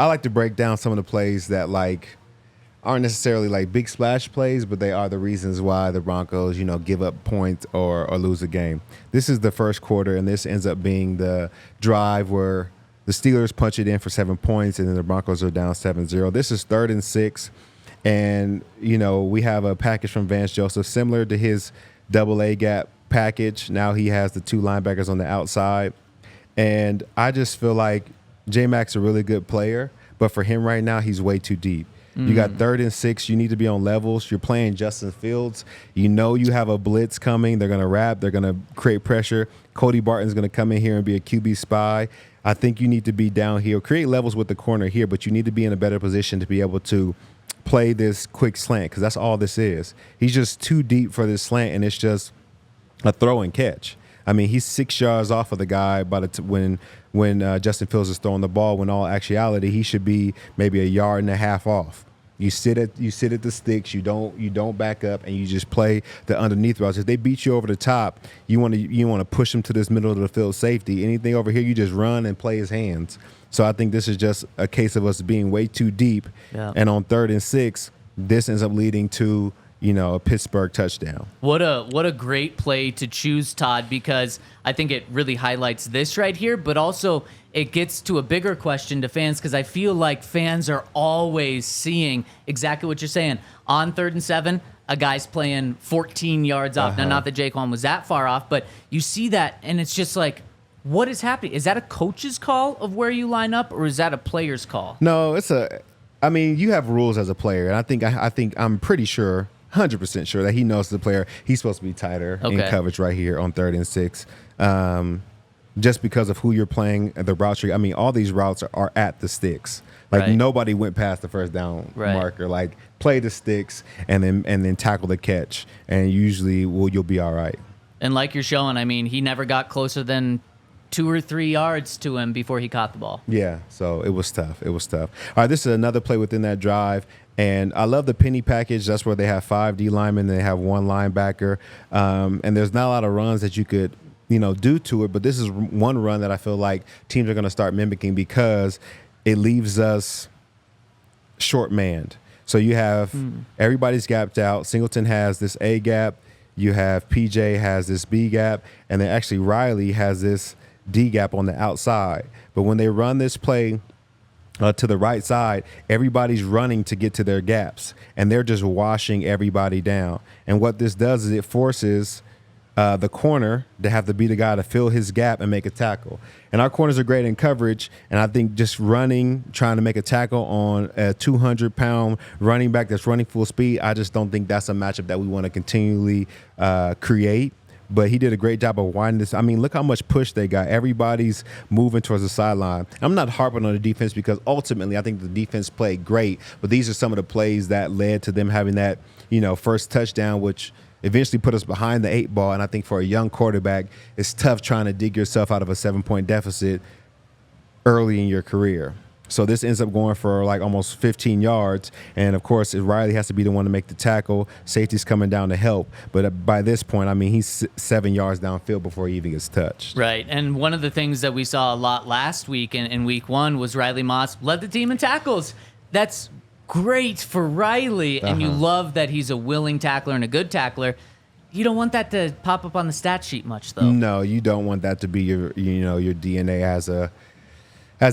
I like to break down some of the plays that like aren't necessarily like big splash plays, but they are the reasons why the Broncos, give up points or lose a game. This is the first quarter, and this ends up being the drive where the Steelers punch it in for 7 points, and then the Broncos are down 7-0. This is 3rd and 6, and, we have a package from Vance Joseph similar to his double A gap package. Now he has the 2 linebackers on the outside, and I just feel like J-Mac's a really good player, but for him right now, he's way too deep. You got 3rd and 6. You need to be on levels. You're playing Justin Fields. You have a blitz coming. They're going to wrap. They're going to create pressure. Cody Barton's going to come in here and be a QB spy. I think you need to be downhill. Create levels with the corner here, but you need to be in a better position to be able to play this quick slant because that's all this is. He's just too deep for this slant, and it's just a throw and catch. I mean, he's 6 yards off of the guy by when Justin Fields is throwing the ball. When all actuality, he should be maybe 1.5 yards off. You sit at the sticks. You don't back up, and you just play the underneath routes. If they beat you over the top, you want to push them to this middle of the field safety. Anything over here, you just run and play his hands. So I think this is just a case of us being way too deep. Yeah. And on 3rd and 6, this ends up leading to a Pittsburgh touchdown. What a great play to choose, Todd, because I think it really highlights this right here, but also it gets to a bigger question to fans because I feel like fans are always seeing exactly what you're saying. On 3rd and 7, a guy's playing 14 yards off. Now, not that Jaquan was that far off, but you see that, and it's just like, what is happening? Is that a coach's call of where you line up, or is that a player's call? No, you have rules as a player, and I think I'm pretty sure, 100% sure that he knows the player. He's supposed to be tighter in coverage right here on 3rd and 6. Just because of who you're playing, the routes. All these routes are at the sticks. Nobody went past the first down marker. Like play the sticks and then tackle the catch, and usually you'll be all right. And like you're showing, he never got closer than 2 or 3 yards to him before he caught the ball. Yeah, so it was tough. All right, this is another play within that drive. And I love the penny package. That's where they have 5 D linemen, and they have 1 linebacker. And there's not a lot of runs that you could, do to it. But this is one run that I feel like teams are going to start mimicking because it leaves us short-manned. So you have everybody's gapped out. Singleton has this A gap. You have PJ has this B gap. And then actually Riley has this D gap on the outside. But when they run this play to the right side, everybody's running to get to their gaps, and they're just washing everybody down. And what this does is it forces the corner to have to be the guy to fill his gap and make a tackle. And our corners are great in coverage, and I think just running, trying to make a tackle on a 200-pound running back that's running full speed, I just don't think that's a matchup that we want to continually create. But he did a great job of winding this. Look how much push they got. Everybody's moving towards the sideline. I'm not harping on the defense because ultimately I think the defense played great. But these are some of the plays that led to them having that, first touchdown, which eventually put us behind the 8 ball. And I think for a young quarterback, it's tough trying to dig yourself out of a 7-point deficit early in your career. So this ends up going for like almost 15 yards. And, of course, Riley has to be the one to make the tackle. Safety's coming down to help. But by this point, he's 7 yards downfield before he even gets touched. Right. And one of the things that we saw a lot last week in week 1 was Riley Moss led the team in tackles. That's great for Riley. And you love that he's a willing tackler and a good tackler. You don't want that to pop up on the stat sheet much, though. No, you don't want that to be your DNA as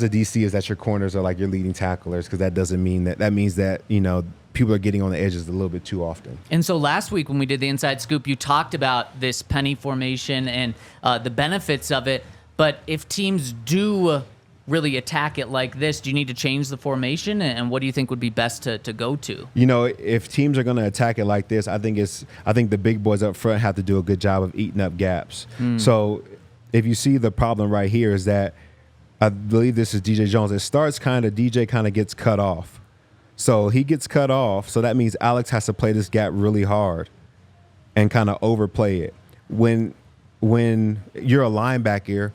a DC, is that your corners are like your leading tacklers, because that doesn't mean that means that, people are getting on the edges a little bit too often. And so last week when we did the Inside Scoop, you talked about this penny formation and the benefits of it. But if teams do really attack it like this, do you need to change the formation? And what do you think would be best to go to? If teams are going to attack it like this, I think the big boys up front have to do a good job of eating up gaps. So if you see the problem right here is that I believe this is DJ Jones. It starts DJ kind of gets cut off. So he gets cut off. So that means Alex has to play this gap really hard and kind of overplay it. When you're a linebacker,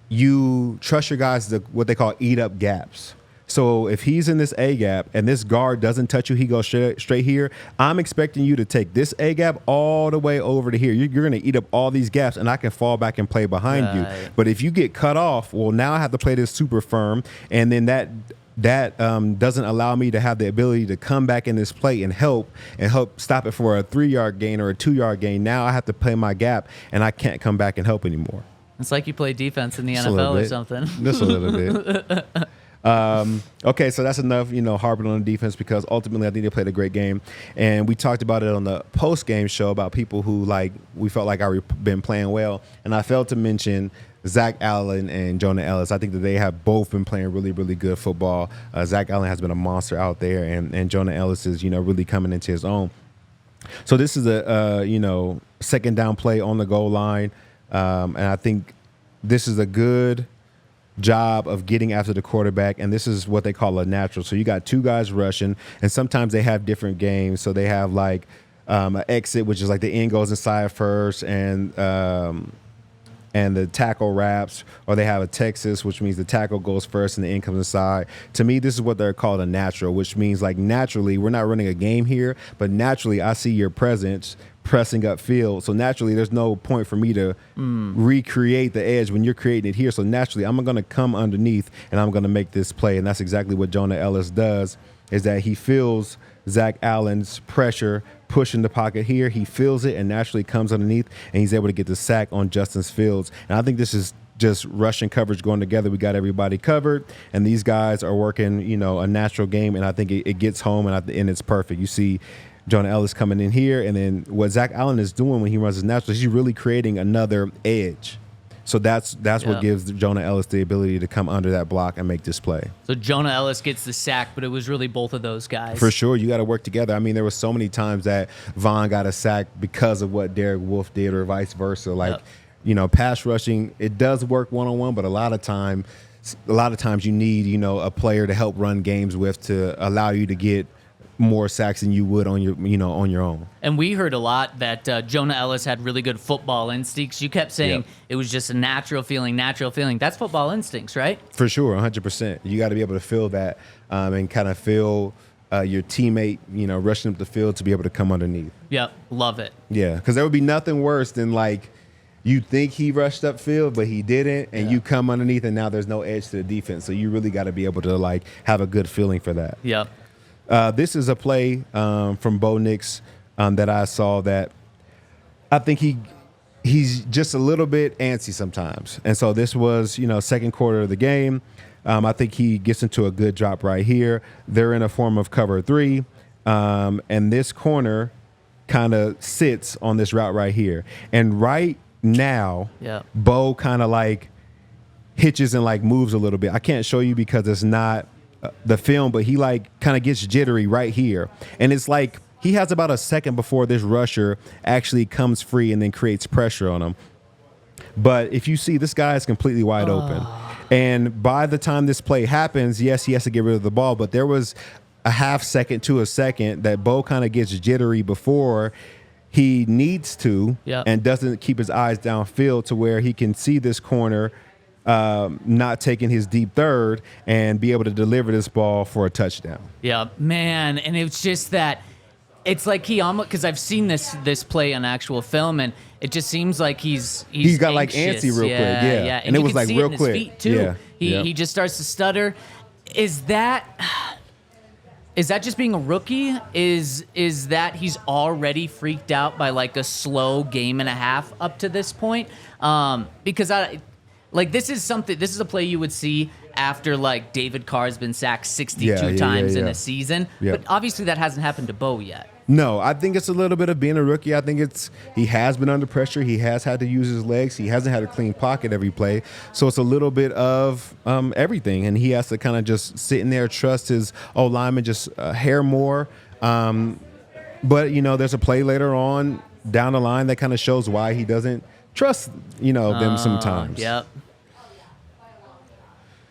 you trust your guys to what they call eat up gaps. So if he's in this A gap and this guard doesn't touch you, he goes straight here. I'm expecting you to take this A gap all the way over to here. You're going to eat up all these gaps, and I can fall back and play behind you. But if you get cut off, well, now I have to play this super firm, and then that that doesn't allow me to have the ability to come back in this play and help stop it for a 3-yard gain or a 2-yard gain. Now I have to play my gap, and I can't come back and help anymore. It's like you play defense in the Just NFL or something. Just a little bit. Okay, so that's enough, harping on the defense, because ultimately I think they played a great game. And we talked about it on the post-game show about people who, we felt like been playing well. And I failed to mention Zach Allen and Jonah Ellis. I think that they have both been playing really, really good football. Zach Allen has been a monster out there, and Jonah Ellis is, really coming into his own. So this is a, second down play on the goal line. And I think this is a good job of getting after the quarterback, and this is what they call a natural. So you got two guys rushing, and sometimes they have different games. So they have an exit, which is like the end goes inside first, and the tackle wraps, or they have a Texas, which means the tackle goes first and the end comes inside. To me, this is what they're called a natural, which means naturally, we're not running a game here, but naturally I see your presence pressing upfield. So naturally, there's no point for me to recreate the edge when you're creating it here. So naturally, I'm going to come underneath and I'm going to make this play. And that's exactly what Jonah Ellis does, is that he feels Zach Allen's pressure pushing the pocket here. He feels it and naturally comes underneath, and he's able to get the sack on Justin Fields. And I think this is just rush and coverage going together. We got everybody covered, and these guys are working, a natural game, and I think it gets home, and it's perfect. You see Jonah Ellis coming in here, and then what Zach Allen is doing when he runs his natural, he's really creating another edge. So that's what gives Jonah Ellis the ability to come under that block and make this play. So Jonah Ellis gets the sack, but it was really both of those guys. For sure, you got to work together. I mean, there were so many times that Vaughn got a sack because of what Derek Wolfe did, or vice versa. Pass rushing, it does work one-on-one, but a lot of times you need, a player to help run games with to allow you to get more sacks than you would on your own. And we heard a lot that Jonah Ellis had really good football instincts. You kept saying it was just a natural feeling. That's football instincts, right? For sure, 100%. You got to be able to feel that and kind of feel your teammate, rushing up the field to be able to come underneath. Yep, love it. Yeah, because there would be nothing worse than you think he rushed upfield, but he didn't, and you come underneath, and now there's no edge to the defense. So you really got to be able to have a good feeling for that. Yep. This is a play from Bo Nix that I saw that I think he's just a little bit antsy sometimes. And so this was, second quarter of the game. I think he gets into a good drop right here. They're in a form of cover 3, and this corner kind of sits on this route right here. And right now, Bo kind of hitches and moves a little bit. I can't show you because it's not the film, but he kind of gets jittery right here, and it's he has about a second before this rusher actually comes free and then creates pressure on him. But if you see, this guy is completely wide open, and by the time this play happens, yes, he has to get rid of the ball, but there was a half second to a second that Bo kind of gets jittery before he needs to, and doesn't keep his eyes downfield to where he can see this corner not taking his deep third and be able to deliver this ball for a touchdown. Yeah, man. And it's just that it's he almost, because I've seen this play on actual film, and it just seems like he's got anxious. Antsy real quick. Yeah. And it was real quick. His feet too. He just starts to stutter. Is that just being a rookie? Is that he's already freaked out by a slow game and a half up to this point? Because this is a play you would see after David Carr's been sacked 62 times in a season. But obviously that hasn't happened to Bo yet. No, I think it's a little bit of being a rookie. I think he has been under pressure. He has had to use his legs. He hasn't had a clean pocket every play. So it's a little bit of everything. And he has to kind of just sit in there, trust his lineman, just hair more. But, there's a play later on down the line that kind of shows why he doesn't trust, them sometimes. Yep.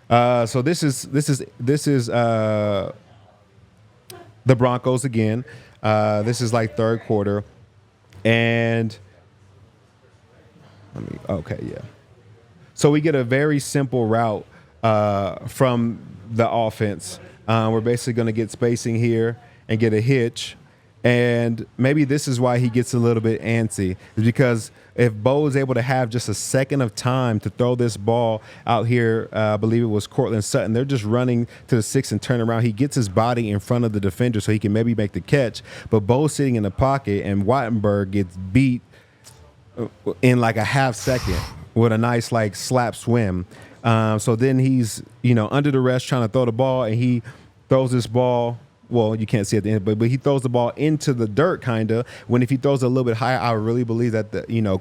So this is the Broncos again. This is third quarter, and so we get a very simple route from the offense. We're basically going to get spacing here and get a hitch, And maybe this is why he gets a little bit antsy, is because if Bo is able to have just a second of time to throw this ball out here, I believe it was Cortland Sutton, they're just running to the 6 and turn around. He gets his body in front of the defender so he can maybe make the catch. But Bo's sitting in the pocket, and Wattenberg gets beat in like a half second with a nice like slap swim. So then he's, under the rest trying to throw the ball, and he throws this ball. Well, you can't see at the end, but he throws the ball into the dirt, kind of. When if he throws it a little bit higher, I really believe that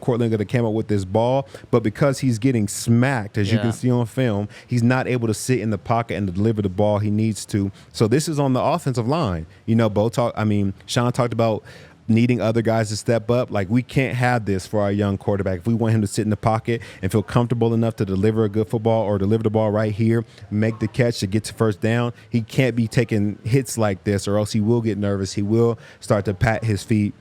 Cortland could have came up with this ball. But because he's getting smacked, as you can see on film, he's not able to sit in the pocket and deliver the ball he needs to. So this is on the offensive line. Sean talked about needing other guys to step up. Like, we can't have this for our young quarterback. If we want him to sit in the pocket and feel comfortable enough to deliver a good football or deliver the ball right here, make the catch to get to first down, he can't be taking hits like this, or else he will get nervous. He will start to pat his feet,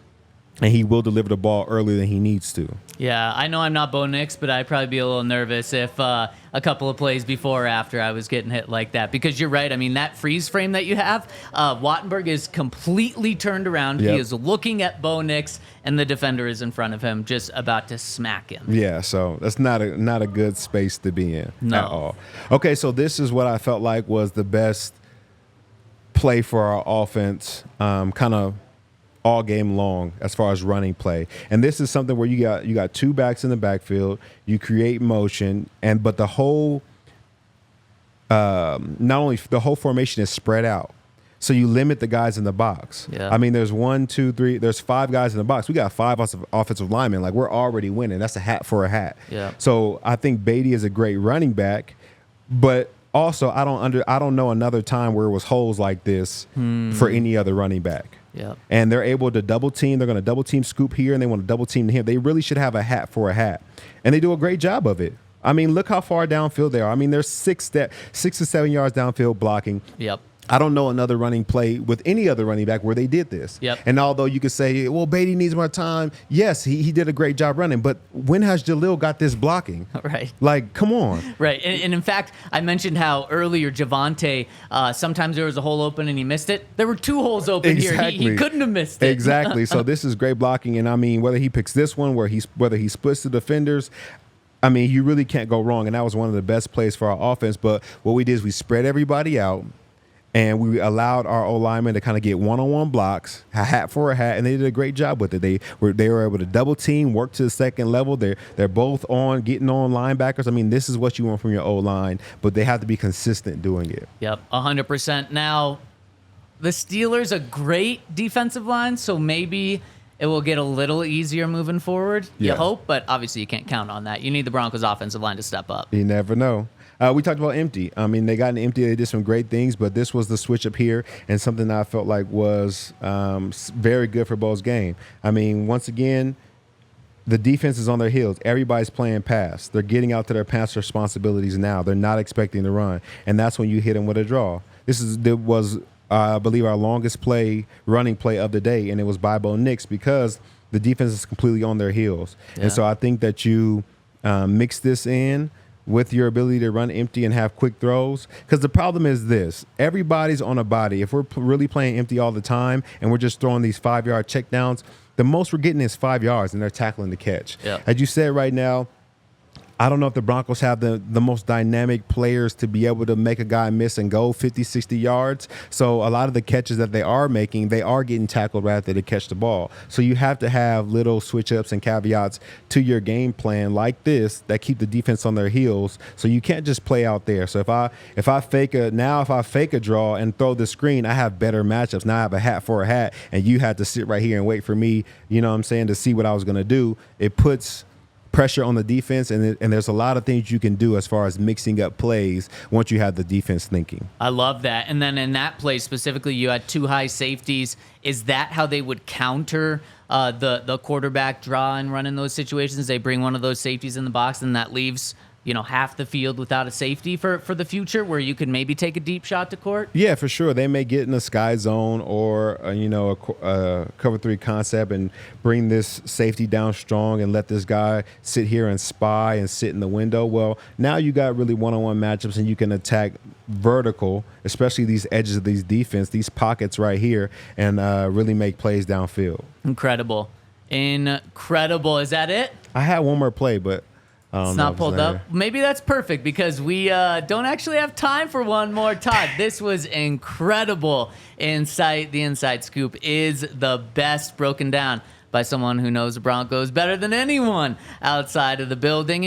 and he will deliver the ball earlier than he needs to. Yeah, I know I'm not Bo Nix, but I'd probably be a little nervous if a couple of plays before or after I was getting hit like that. Because you're right. I mean, that freeze frame that you have, Wattenberg is completely turned around. Yep. He is looking at Bo Nix, and the defender is in front of him, just about to smack him. Yeah, so that's not a good space to be in at all. Okay, so this is what I felt like was the best play for our offense, kind of all game long as far as running play. And this is something where you got two backs in the backfield, you create motion, but the whole not only the whole formation is spread out. So you limit the guys in the box. Yeah. I mean, there's 1, 2, 3, there's 5 guys in the box. We got 5 offensive linemen. Like, we're already winning. That's a hat for a hat. Yeah. So I think Beatty is a great running back, but also I don't know another time where it was holes like this for any other running back. Yeah. And they're able to double team. They're going to double team Scoop here, and they want to double team him. They really should have a hat for a hat. And they do a great job of it. I mean, look how far downfield they are. I mean, they're 6 to 7 yards downfield blocking. Yep. I don't know another running play with any other running back where they did this. Yep. And although you could say, well, Beatty needs more time, yes, he did a great job running. But when has Jalil got this blocking? Right. Like, come on. Right. And in fact, I mentioned how earlier Javonte, sometimes there was a hole open and he missed it. There were 2 holes open here. He couldn't have missed it. Exactly. So this is great blocking. And I mean, whether he picks this one, whether he splits the defenders, I mean, you really can't go wrong. And that was one of the best plays for our offense. But what we did is we spread everybody out, and we allowed our O-linemen to kind of get one-on-one blocks, a hat for a hat, and they did a great job with it. They were able to double team, work to the second level. They're both getting on linebackers. I mean, this is what you want from your O-line, but they have to be consistent doing it. Yep, 100%. Now, the Steelers, a great defensive line, so maybe it will get a little easier moving forward, you hope, but obviously you can't count on that. You need the Broncos offensive line to step up. You never know. We talked about empty. I mean, they got an empty. They did some great things, but this was the switch up here and something that I felt like was very good for Bo's game. I mean, once again, the defense is on their heels. Everybody's playing pass. They're getting out to their pass responsibilities now. They're not expecting to run, and that's when you hit them with a draw. There was, I believe, our longest running play of the day, and it was by Bo Nix because the defense is completely on their heels. Yeah. And so I think that you mix this in with your ability to run empty and have quick throws. Because the problem is this. Everybody's on a body. If we're really playing empty all the time and we're just throwing these 5-yard checkdowns, the most we're getting is 5 yards, and they're tackling the catch. Yep. As you said right now, I don't know if the Broncos have the most dynamic players to be able to make a guy miss and go 50, 60 yards. So a lot of the catches that they are making, they are getting tackled right after they catch the ball. So you have to have little switch-ups and caveats to your game plan like this that keep the defense on their heels. So you can't just play out there. So if I fake a draw and throw the screen, I have better matchups. Now I have a hat for a hat, and you had to sit right here and wait for me, you know what I'm saying, to see what I was going to do. It puts pressure on the defense, and there's a lot of things you can do as far as mixing up plays once you have the defense thinking. I love that. And then in that play specifically, you had 2 high safeties. Is that how they would counter the quarterback draw and run in those situations? They bring one of those safeties in the box, and that leaves half the field without a safety for the future, where you could maybe take a deep shot to court? Yeah, for sure. They may get in a sky zone or a cover 3 concept and bring this safety down strong and let this guy sit here and spy and sit in the window. Well, now you got really one-on-one matchups and you can attack vertical, especially these edges of these defense, these pockets right here, and really make plays downfield. Incredible. Is that it? I had one more play, but It's not pulled up. Maybe that's perfect because we don't actually have time for one more. Todd, this was incredible insight. The Inside Scoop is the best, broken down by someone who knows the Broncos better than anyone outside of the building.